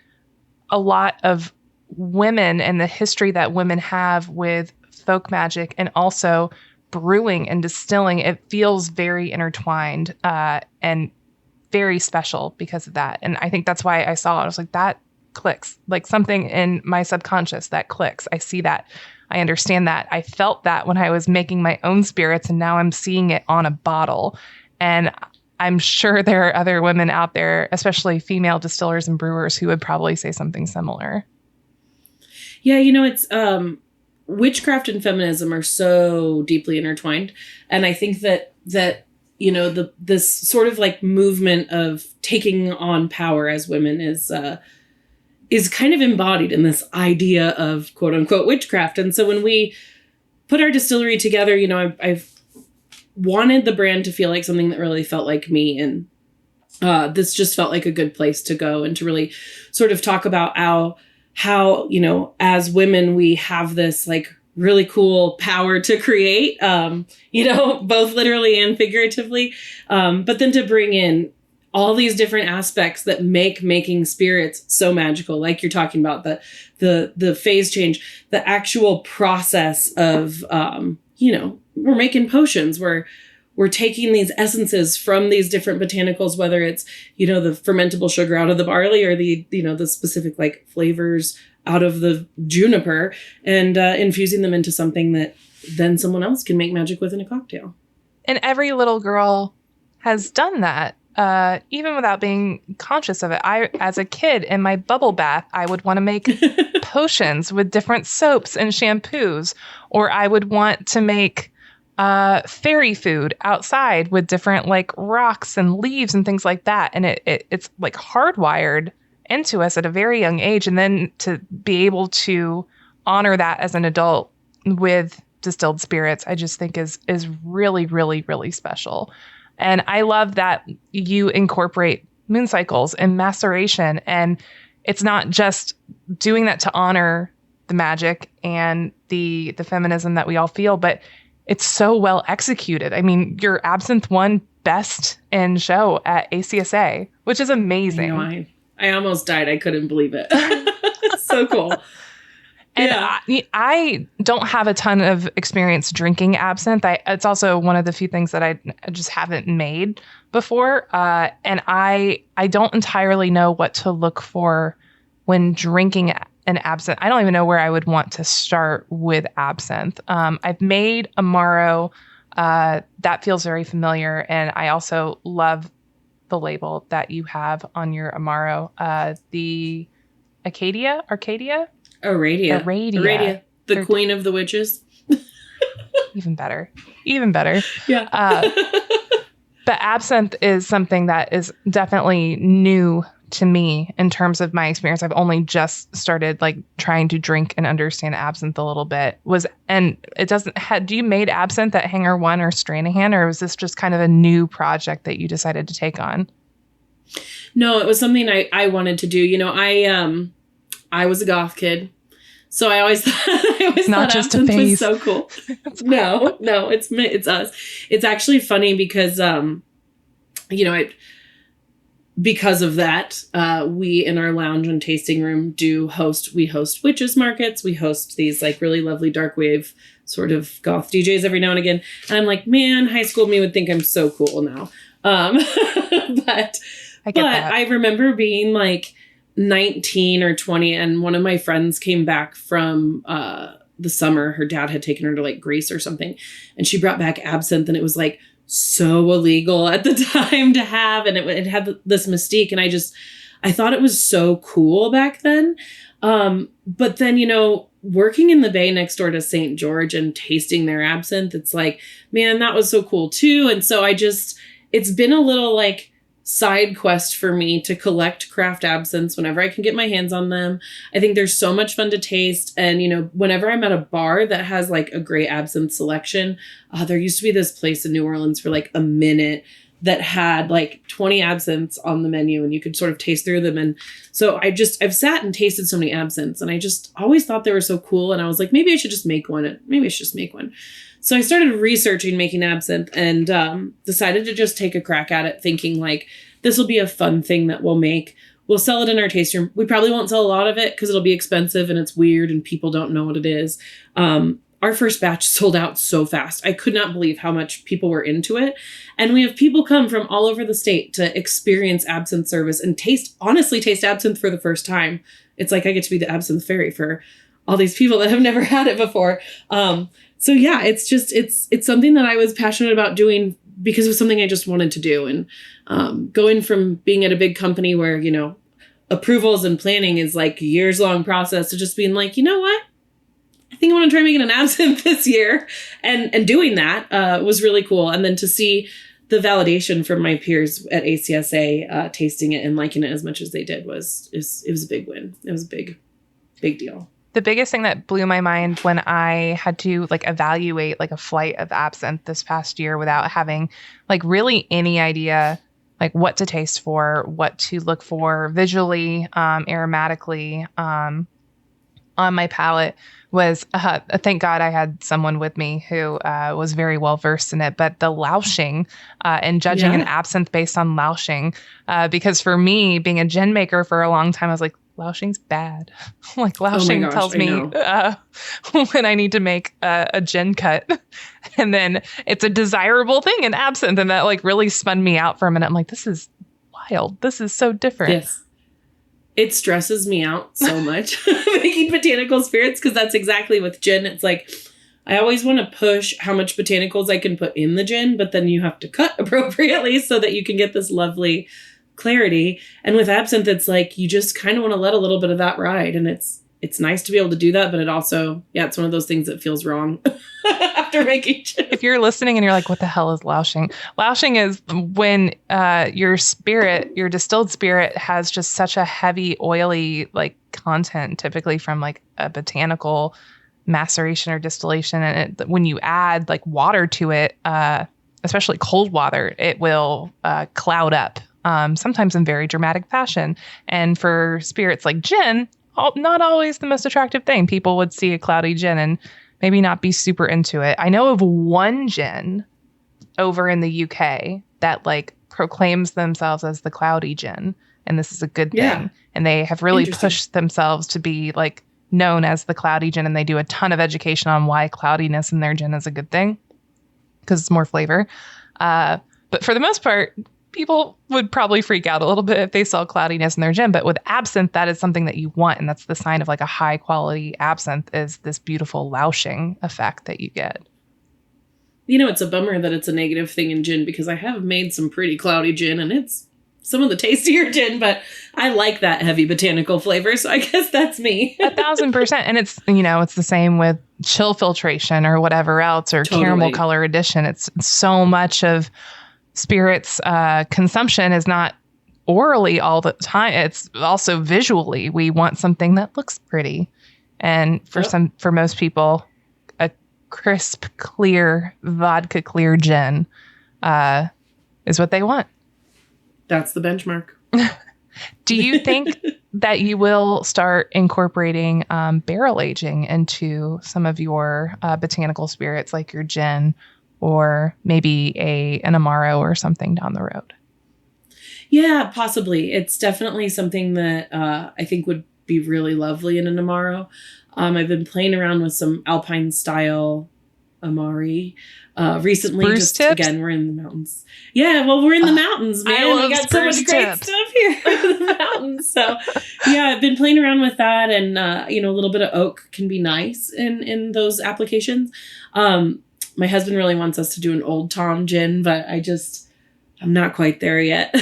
a lot of women and the history that women have with folk magic and also brewing and distilling, it feels very intertwined and very special because of that. And I think that's why I saw it. I was like, that clicks, like something in my subconscious that clicks. I see that. I understand that. I felt that when I was making my own spirits, and now I'm seeing it on a bottle. And I'm sure there are other women out there, especially female distillers and brewers, who would probably say something similar. Yeah, it's witchcraft and feminism are so deeply intertwined. And I think that this sort of like movement of taking on power as women is kind of embodied in this idea of quote unquote witchcraft. And so when we put our distillery together, I've wanted the brand to feel like something that really felt like me. And this just felt like a good place to go and to really sort of talk about how, as women, we have this like really cool power to create, both literally and figuratively. But then to bring in all these different aspects that make making spirits so magical, like you're talking about, the phase change, the actual process of, we're making potions, we're taking these essences from these different botanicals, whether it's, the fermentable sugar out of the barley or the specific like flavors out of the juniper, and infusing them into something that then someone else can make magic with in a cocktail. And every little girl has done that. Even without being conscious of it. As a kid in my bubble bath, I would want to make potions with different soaps and shampoos, or I would want to make fairy food outside with different like rocks and leaves and things like that. And it's like hardwired into us at a very young age. And then to be able to honor that as an adult with distilled spirits, I just think is really, really, really special. And I love that you incorporate moon cycles and maceration. And it's not just doing that to honor the magic and the feminism that we all feel, but it's so well executed. I mean, your absinthe won best in show at ACSA, which is amazing. I almost died. I couldn't believe it. So cool. And yeah. I don't have a ton of experience drinking absinthe. It's also one of the few things that I just haven't made before. And I don't entirely know what to look for when drinking an absinthe. I don't even know where I would want to start with absinthe. I've made Amaro. That feels very familiar. And I also love the label that you have on your Amaro. The Arcadia? Aradia. The queen of the witches. Even better. Yeah. But absinthe is something that is definitely new to me in terms of my experience. I've only just started like trying to drink and understand absinthe a little bit. Do you made absinthe at Hangar One or Stranahan, or was this just kind of a new project that you decided to take on? No, it was something I wanted to do. I was a goth kid, so I always thought just a absinthe phase. was so cool. No, it's us. It's actually funny because, because of that, we in our lounge and tasting room we host witches markets. We host these like really lovely dark wave sort of goth DJs every now and again. And I'm like, man, high school me would think I'm so cool now. But I remember being like 19 or 20, and one of my friends came back from the summer. Her dad had taken her to like Greece or something, and she brought back absinthe, and it was like so illegal at the time to have, and it had this mystique, and I thought it was so cool back then. But then, working in the bay next door to St. George and tasting their absinthe, it's like, man, that was so cool too. And so it's been a little like side quest for me to collect craft absinthes whenever I can get my hands on them. I think there's so much fun to taste. And, whenever I'm at a bar that has like a great absinthe selection, there used to be this place in New Orleans for like a minute that had like 20 absinthes on the menu, and you could sort of taste through them. And so I've sat and tasted so many absinthes, and I just always thought they were so cool. And I was like, maybe I should just make one. So I started researching making absinthe, and decided to just take a crack at it, thinking like, this will be a fun thing that we'll make. We'll sell it in our taste room. We probably won't sell a lot of it because it'll be expensive and it's weird and people don't know what it is. Our first batch sold out so fast. I could not believe how much people were into it. And we have people come from all over the state to experience absinthe service and honestly taste absinthe for the first time. It's like I get to be the absinthe fairy for all these people that have never had it before. So yeah, it's something that I was passionate about doing because it was something I just wanted to do. And going from being at a big company where, approvals and planning is like a years long process to just being like, you know what? I think I want to try making an absinthe this year. And doing that was really cool. And then to see the validation from my peers at ACSA tasting it and liking it as much as they did it was a big win. It was a big deal. The biggest thing that blew my mind when I had to like evaluate like a flight of absinthe this past year without having like really any idea like what to taste for, what to look for visually, aromatically, on my palate was, thank God I had someone with me who was very well versed in it, but the lausching and judging an absinthe based on lausching, because for me, being a gin maker for a long time, I was like, lausching's bad. Like lausching tells me when I need to make a gin cut, and then it's a desirable thing in absinthe, and that like really spun me out for a minute. I'm like, this is wild. This is so different. Yes. It stresses me out so much making botanical spirits, because that's exactly with gin. It's like, I always want to push how much botanicals I can put in the gin, but then you have to cut appropriately so that you can get this lovely clarity. And with absinthe, it's like, you just kind of want to let a little bit of that ride. And it's nice to be able to do that, but it also, it's one of those things that feels wrong after making gin. If you're listening and you're like, what the hell is lausching? Lausching is when your distilled spirit has just such a heavy, oily like content, typically from like a botanical maceration or distillation. And when you add like water to it, especially cold water, it will cloud up, sometimes in very dramatic fashion. And for spirits like gin, not always the most attractive thing. People would see a cloudy gin and maybe not be super into it. I know of one gin over in the UK that like proclaims themselves as the cloudy gin, and this is a good thing. Yeah. And they have really pushed themselves to be like known as the cloudy gin, and they do a ton of education on why cloudiness in their gin is a good thing because it's more flavor. But for the most part, people would probably freak out a little bit if they saw cloudiness in their gin. But with absinthe, that is something that you want. And that's the sign of like a high quality absinthe, is this beautiful lausching effect that you get. It's a bummer that it's a negative thing in gin, because I have made some pretty cloudy gin and it's some of the tastier gin, but I like that heavy botanical flavor. So I guess that's me. 1,000%. And it's, it's the same with chill filtration or whatever else, or caramel color addition. It's so much of spirits consumption is not orally all the time. It's also visually. We want something that looks pretty. And for most people, a crisp, clear, vodka clear gin is what they want. That's the benchmark. Do you think that you will start incorporating barrel aging into some of your botanical spirits, like your gin, or maybe an Amaro or something down the road? Yeah, possibly. It's definitely something that I think would be really lovely in an Amaro. I've been playing around with some Alpine style Amari recently. Spruce tips? Again, we're in the mountains. Yeah, well, we're in the mountains, man. We got so much great stuff here in the mountains. So yeah, I've been playing around with that, and a little bit of oak can be nice in those applications. my husband really wants us to do an Old Tom gin, but I'm not quite there yet.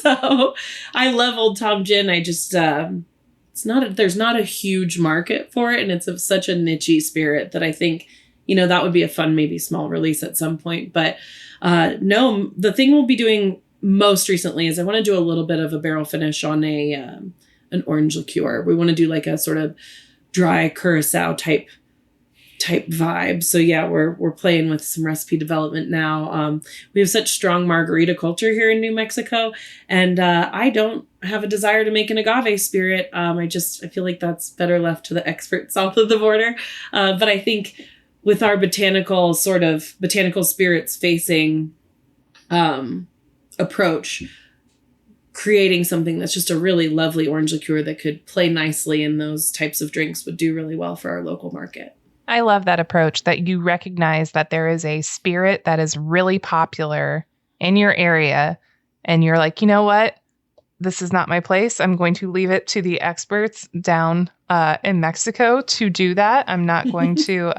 So I love Old Tom gin. I just, there's not a huge market for it. And it's of such a niche-y spirit that I think, that would be a fun, maybe small release at some point. But no, the thing we'll be doing most recently is I want to do a little bit of a barrel finish on an orange liqueur. We want to do like a sort of dry curacao type vibe. So yeah, we're playing with some recipe development now. We have such strong margarita culture here in New Mexico, and I don't have a desire to make an agave spirit. I feel like that's better left to the experts south of the border. But I think with our botanical spirits facing approach, creating something that's just a really lovely orange liqueur that could play nicely in those types of drinks would do really well for our local market. I love that approach, that you recognize that there is a spirit that is really popular in your area. And you're like, you know what? This is not my place. I'm going to leave it to the experts down in Mexico to do that. I'm not going to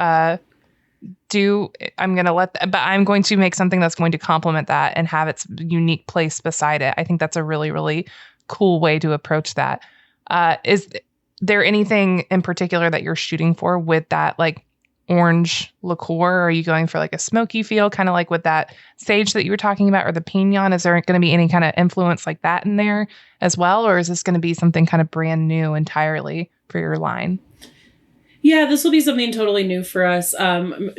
but I'm going to make something that's going to complement that and have its unique place beside it. I think that's a really, really cool way to approach that. Is there anything in particular that you're shooting for with that, like orange liqueur? Are you going for like a smoky feel, kind of like with that sage that you were talking about, or the pinon? Is there going to be any kind of influence like that in there as well? Or is this going to be something kind of brand new entirely for your line? Yeah, this will be something totally new for us.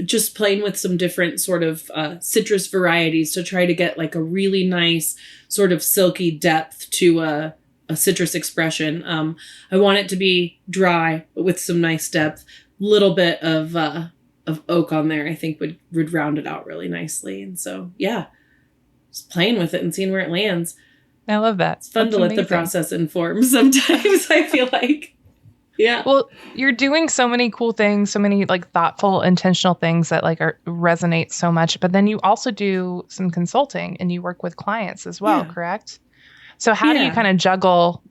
Just playing with some different sort of citrus varieties to try to get like a really nice sort of silky depth to a citrus expression. I want it to be dry, but with some nice depth. Little bit of oak on there, I think would round it out really nicely. And so, yeah, just playing with it and seeing where it lands. I love that. It's fun to let the process inform sometimes, I feel like. Yeah. Well, you're doing so many cool things, so many like thoughtful, intentional things that like resonate so much. But then you also do some consulting and you work with clients as well, correct? So how do you kind of juggle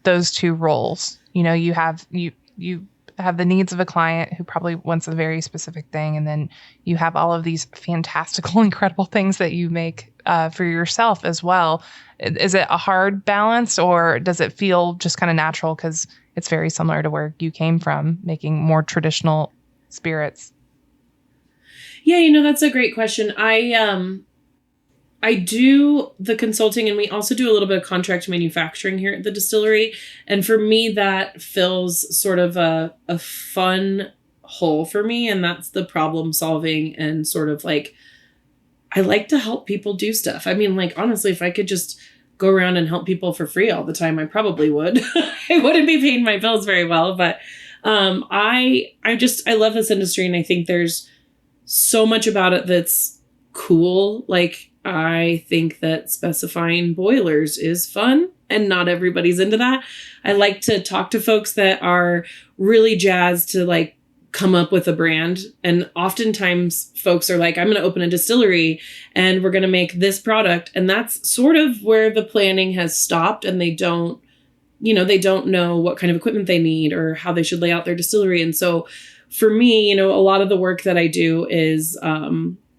those two roles? You have the needs of a client who probably wants a very specific thing, and then you have all of these fantastical, incredible things that you make for yourself as well. Is it a hard balance, or does it feel just kind of natural because it's very similar to where you came from, making more traditional spirits? Yeah, that's a great question. I do the consulting, and we also do a little bit of contract manufacturing here at the distillery. And for me, that fills sort of a fun hole for me. And that's the problem solving and sort of like, I like to help people do stuff. I mean, like, honestly, if I could just go around and help people for free all the time, I probably would. I wouldn't be paying my bills very well. But I love this industry. And I think there's so much about it that's cool. Like, I think that specifying boilers is fun, and not everybody's into that. I like to talk to folks that are really jazzed to like come up with a brand. And oftentimes folks are like, I'm going to open a distillery and we're going to make this product. And that's sort of where the planning has stopped, and they don't know what kind of equipment they need or how they should lay out their distillery. And so for me, a lot of the work that I do is,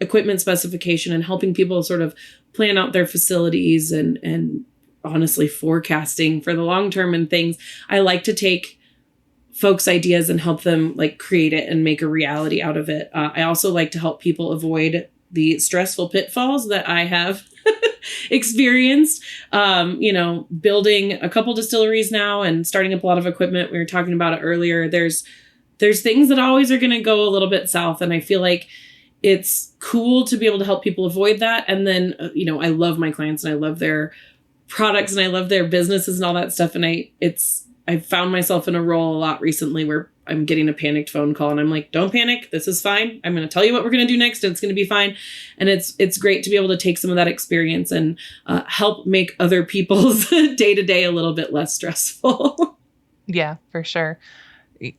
equipment specification and helping people sort of plan out their facilities and honestly forecasting for the long term and things. I like to take folks' ideas and help them like create it and make a reality out of it. I also like to help people avoid the stressful pitfalls that I have experienced, building a couple distilleries now and starting up a lot of equipment. We were talking about it earlier. There's things that always are going to go a little bit south. And I feel like it's cool to be able to help people avoid that. And then, I love my clients and I love their products and I love their businesses and all that stuff. And I found myself in a role a lot recently where I'm getting a panicked phone call and I'm like, don't panic. This is fine. I'm going to tell you what we're going to do next, and it's going to be fine. And it's great to be able to take some of that experience and help make other people's day to day a little bit less stressful. Yeah, for sure.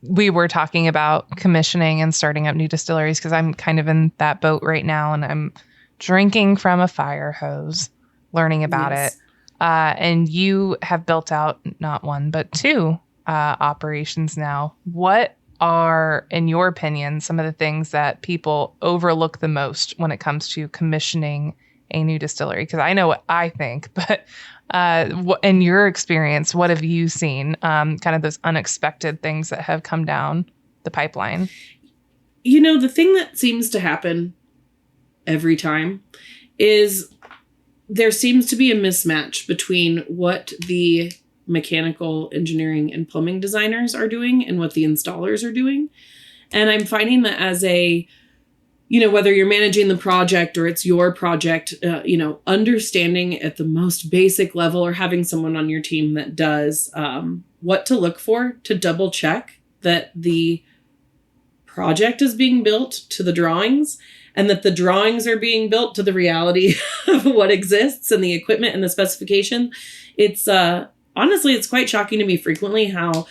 We were talking about commissioning and starting up new distilleries because I'm kind of in that boat right now, and I'm drinking from a fire hose, learning about it. And you have built out not one, but two operations now. What are, in your opinion, some of the things that people overlook the most when it comes to commissioning a new distillery? Because I know what I think, but in your experience, what have you seen? Kind of those unexpected things that have come down the pipeline? The thing that seems to happen every time is there seems to be a mismatch between what the mechanical engineering and plumbing designers are doing and what the installers are doing. And I'm finding that as whether you're managing the project or it's your project, understanding at the most basic level or having someone on your team that does what to look for to double check that the project is being built to the drawings and that the drawings are being built to the reality of what exists and the equipment and the specification. It's honestly, it's quite shocking to me frequently how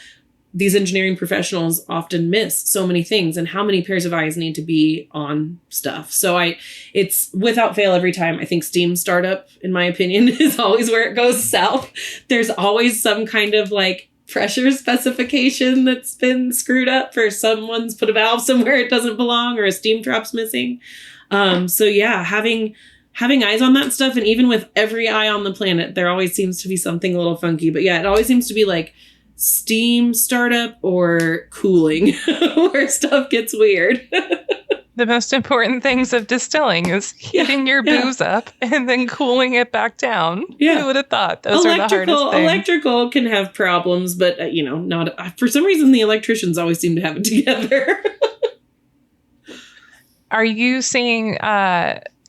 these engineering professionals often miss so many things and how many pairs of eyes need to be on stuff. So it's without fail every time. I think steam startup, in my opinion, is always where it goes south. There's always some kind of pressure specification that's been screwed up, or someone's put a valve somewhere it doesn't belong, or a steam trap's missing. So yeah, having eyes on that stuff, and even with every eye on the planet, there always seems to be something a little funky. But yeah, it always seems to be steam startup or cooling where stuff gets weird. The most important things of distilling is heating your booze up and then cooling it back down. Yeah. Who would have thought those are the hardest things? Electrical can have problems, but not for some reason the electricians always seem to have it together. Are you seeing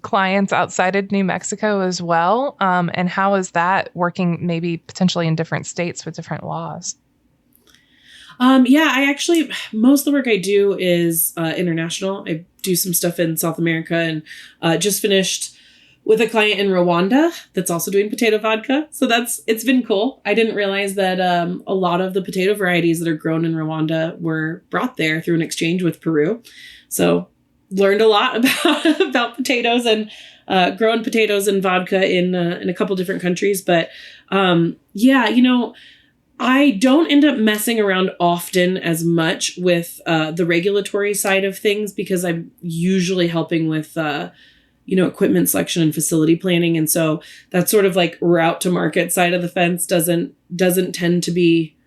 clients outside of New Mexico as well? And how is that working maybe potentially in different states with different laws? I actually, most of the work I do is international. I do some stuff in South America and just finished with a client in Rwanda that's also doing potato vodka. So it's been cool. I didn't realize that a lot of the potato varieties that are grown in Rwanda were brought there through an exchange with Peru. So learned a lot about potatoes and growing potatoes and vodka in a couple different countries. But I don't end up messing around often as much with the regulatory side of things because I'm usually helping with, equipment selection and facility planning. And so that sort of route to market side of the fence doesn't tend to be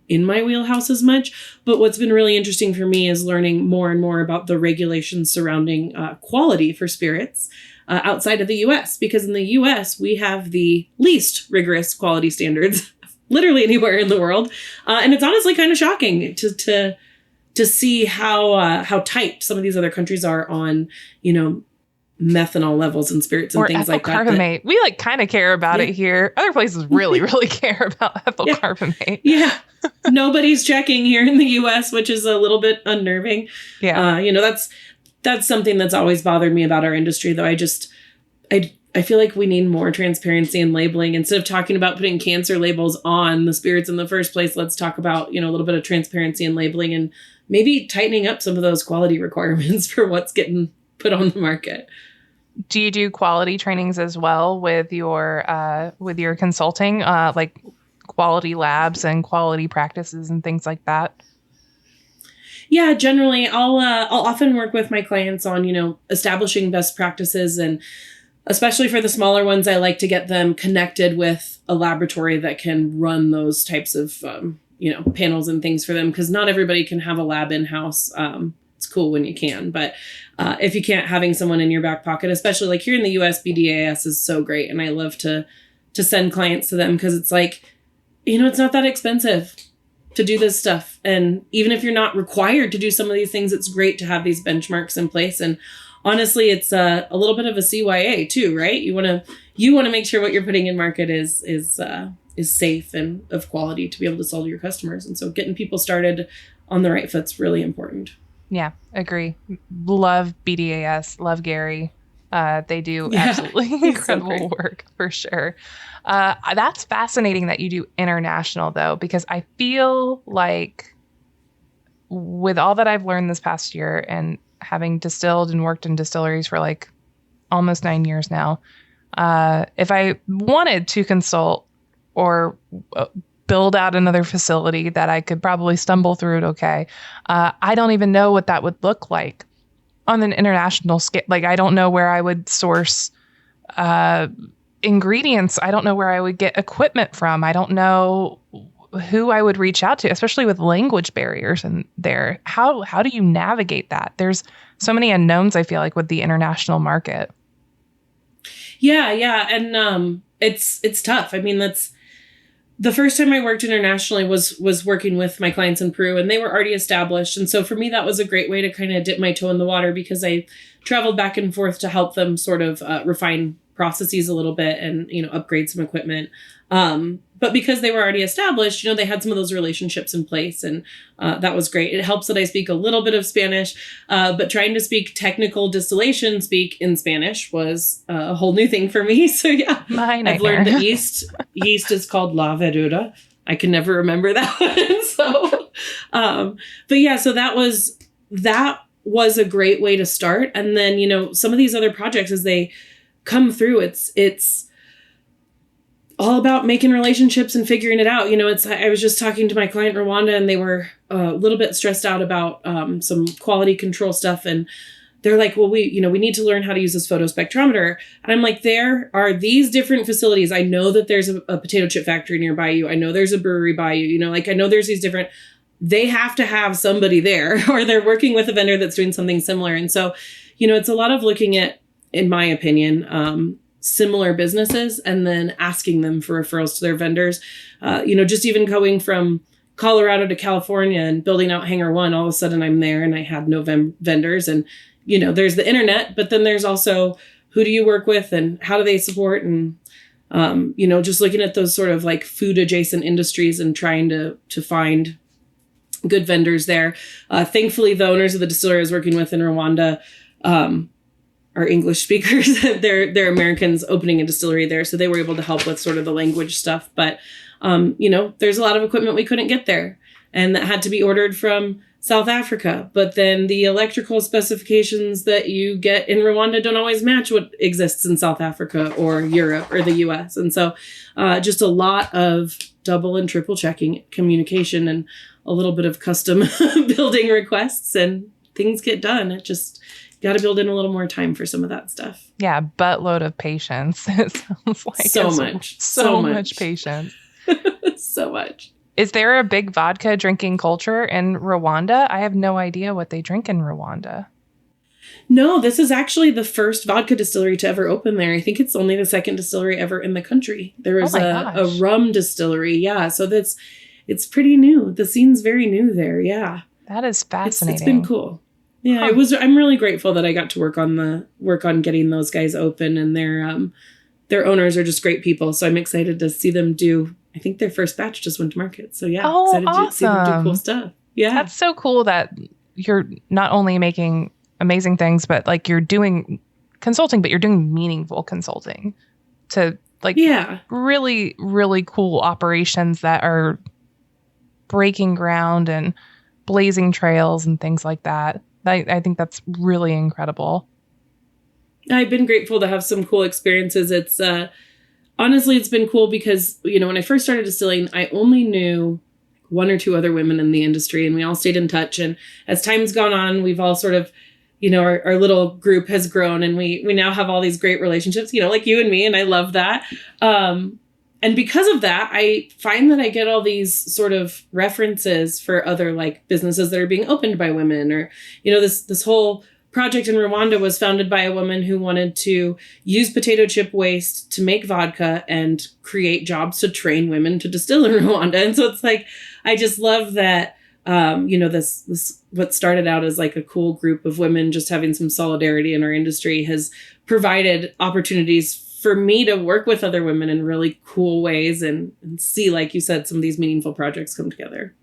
in my wheelhouse as much. But what's been really interesting for me is learning more and more about the regulations surrounding quality for spirits outside of the U.S. Because in the U.S., we have the least rigorous quality standards literally anywhere in the world. And it's honestly kind of shocking to see how tight some of these other countries are on, methanol levels and spirits and things like that. Carbamate. We kind of care about it here. Other places really, really care about ethyl carbamate. Yeah. Nobody's checking here in the US, which is a little bit unnerving. Yeah. That's something that's always bothered me about our industry, though. I feel like we need more transparency in labeling. Instead of talking about putting cancer labels on the spirits in the first place, let's talk about, a little bit of transparency in labeling and maybe tightening up some of those quality requirements for what's getting put on the market. Do you do quality trainings as well with your consulting, like quality labs and quality practices and things like that? Yeah, generally I'll often work with my clients on, establishing best practices, and especially for the smaller ones, I like to get them connected with a laboratory that can run those types of, panels and things for them. Because not everybody can have a lab in-house. It's cool when you can. But if you can't, having someone in your back pocket, especially here in the US, BDAS is so great. And I love to send clients to them because it's it's not that expensive to do this stuff. And even if you're not required to do some of these things, it's great to have these benchmarks in place. And honestly, it's a little bit of a CYA too, right? You want to make sure what you're putting in market is safe and of quality to be able to sell to your customers. And so getting people started on the right foot's really important. Yeah, agree. Love BDAS. Love Gary. They do absolutely incredible work for sure. That's fascinating that you do international though, because I feel like with all that I've learned this past year and having distilled and worked in distilleries for almost 9 years now, if I wanted to consult or build out another facility that I could probably stumble through it okay. I don't even know what that would look like on an international scale. Like, I don't know where I would source ingredients. I don't know where I would get equipment from. I don't know who I would reach out to, especially with language barriers in there. How do you navigate that? There's so many unknowns, I feel like, with the international market. Yeah. And it's tough. I mean, that's the first time I worked internationally was working with my clients in Peru, and they were already established. And so for me, that was a great way to kind of dip my toe in the water, because I traveled back and forth to help them sort of refine processes a little bit and, upgrade some equipment. But because they were already established, they had some of those relationships in place, and that was great. It helps that I speak a little bit of Spanish, but trying to speak technical distillation speak in Spanish was a whole new thing for me. So yeah, I've learned that yeast is called la verdura. I can never remember that one. So, but yeah, so that was a great way to start. And then, some of these other projects, as they come through, it's all about making relationships and figuring it out. I was just talking to my client in Rwanda, and they were a little bit stressed out about some quality control stuff. And they're like, well, we need to learn how to use this photospectrometer. And I'm like, there are these different facilities. I know that there's a potato chip factory nearby you. I know there's a brewery by you, I know there's these different, they have to have somebody there, or they're working with a vendor that's doing something similar. And so, it's a lot of looking at, in my opinion, similar businesses and then asking them for referrals to their vendors. Just even going from Colorado to California and building out Hangar One, all of a sudden I'm there and I had no vendors. And, there's the internet, but then there's also who do you work with and how do they support? And, just looking at those sort of like food adjacent industries and trying to find good vendors there. Thankfully, the owners of the distillery I was working with in Rwanda, are English speakers. They're Americans opening a distillery there. So they were able to help with sort of the language stuff. But, there's a lot of equipment we couldn't get there, and that had to be ordered from South Africa. But then the electrical specifications that you get in Rwanda don't always match what exists in South Africa or Europe or the US. And so just a lot of double and triple checking communication and a little bit of custom building requests, and things get done. It just got to build in a little more time for some of that stuff. Yeah, buttload of patience. It sounds like so much patience. So much. Is there a big vodka drinking culture in Rwanda? I have no idea what they drink in Rwanda. No, this is actually the first vodka distillery to ever open there. I think it's only the second distillery ever in the country. There was a rum distillery. Yeah, so it's pretty new. The scene's very new there. Yeah. That is fascinating. It's been cool. Yeah, I'm really grateful that I got to work on getting those guys open, and their owners are just great people. So I'm excited to see them do. I think their first batch just went to market. So yeah, excited to see them do cool stuff. Yeah, that's so cool that you're not only making amazing things, but like you're doing consulting, but you're doing meaningful consulting to really, really cool operations that are breaking ground and blazing trails and things like that. I think that's really incredible. I've been grateful to have some cool experiences. It's honestly, it's been cool because, when I first started distilling, I only knew one or two other women in the industry, and we all stayed in touch. And as time's gone on, we've all sort of, our little group has grown, and we now have all these great relationships, like you and me. And I love that. And because of that, I find that I get all these sort of references for other like businesses that are being opened by women, or, this whole project in Rwanda was founded by a woman who wanted to use potato chip waste to make vodka and create jobs to train women to distill in Rwanda. And so it's like, I just love that, this what started out as like a cool group of women just having some solidarity in our industry has provided opportunities for me to work with other women in really cool ways and see, like you said, some of these meaningful projects come together.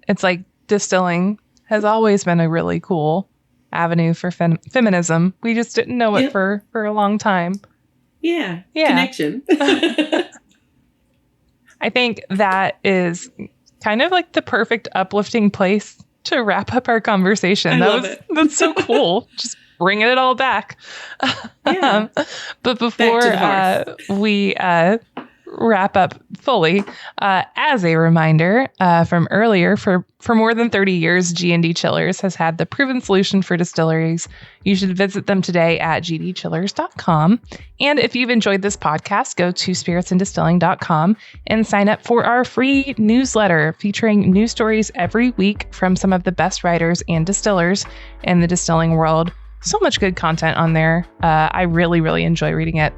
It's like distilling has always been a really cool avenue for feminism. We just didn't know it for a long time. Yeah. Connection. I think that is kind of like the perfect uplifting place to wrap up our conversation. That's so cool. Just bringing it all back. Yeah. But before we wrap up fully, as a reminder from earlier, for more than 30 years, G&D Chillers has had the proven solution for distilleries. You should visit them today at gdchillers.com. And if you've enjoyed this podcast, go to spiritsanddistilling.com and sign up for our free newsletter featuring news stories every week from some of the best writers and distillers in the distilling world. So much good content on there. I really, really enjoy reading it.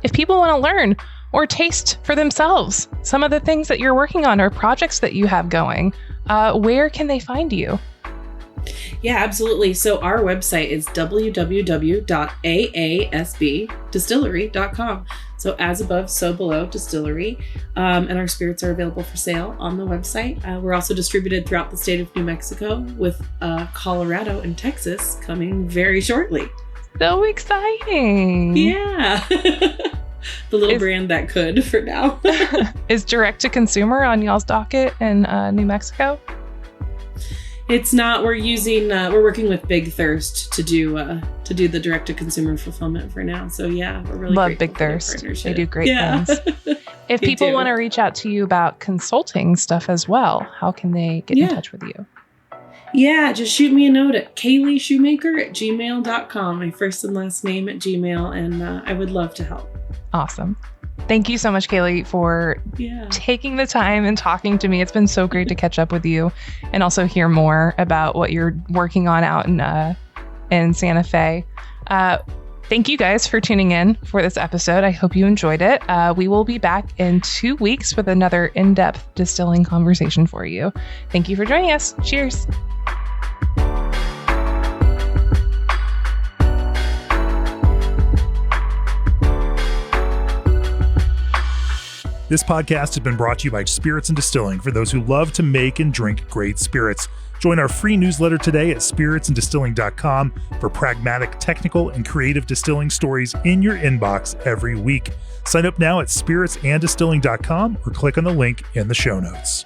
If people want to learn or taste for themselves some of the things that you're working on or projects that you have going, where can they find you? Yeah, absolutely. So our website is www.aasbdistillery.com. So as above, so below, distillery. And our spirits are available for sale on the website. We're also distributed throughout the state of New Mexico, with Colorado and Texas coming very shortly. So exciting. Yeah. The little brand that could for now. Is direct to consumer on y'all's docket in New Mexico? It's not. We're working with Big Thirst to do the direct to consumer fulfillment for now. So yeah, we're really love Big Thirst. They do great things. If people want to reach out to you about consulting stuff as well, how can they get in touch with you? Yeah, just shoot me a note at CaleyShoemaker@gmail.com. My first and last name at Gmail, and I would love to help. Awesome. Thank you so much, Caley, for taking the time and talking to me. It's been so great to catch up with you and also hear more about what you're working on out in Santa Fe. Thank you guys for tuning in for this episode. I hope you enjoyed it. We will be back in 2 weeks with another in-depth distilling conversation for you. Thank you for joining us. Cheers. This podcast has been brought to you by Spirits and Distilling for those who love to make and drink great spirits. Join our free newsletter today at spiritsanddistilling.com for pragmatic, technical, and creative distilling stories in your inbox every week. Sign up now at spiritsanddistilling.com or click on the link in the show notes.